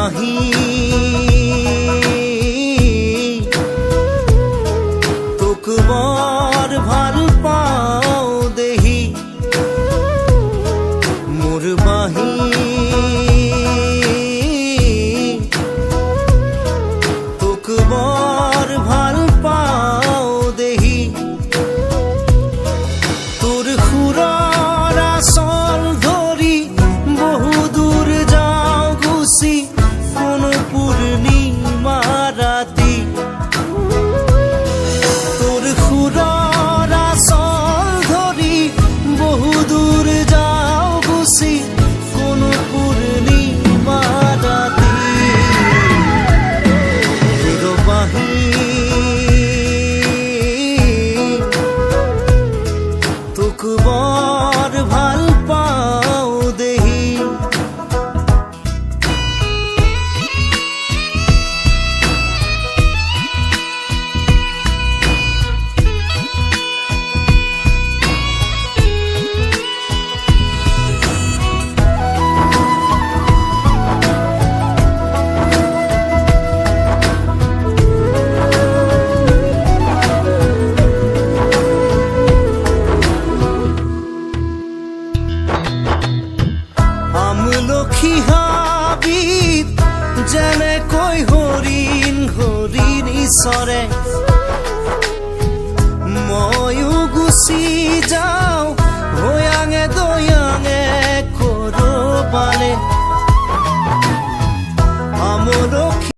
বাহি তোক বৰ ভাল পাওঁ দেহি মোৰ বাহি তোক বৰ ভাল পাওঁ দেহি তোৰ সুৰৰ আচল ধৰি বহু দূৰ যাওঁ গুচি কোনো পূৰ্ণিমা ৰাতি তোৰ সুৰৰ আচল ধৰি বহু দূৰ যাওঁ গুচি কোনো পূৰ্ণিমা ৰাতি বাহি তোক বৰ ভাল পাওঁ দেহি আমলখি হাবিত যেনেকৈ হৰিণ হৰিণী চৰে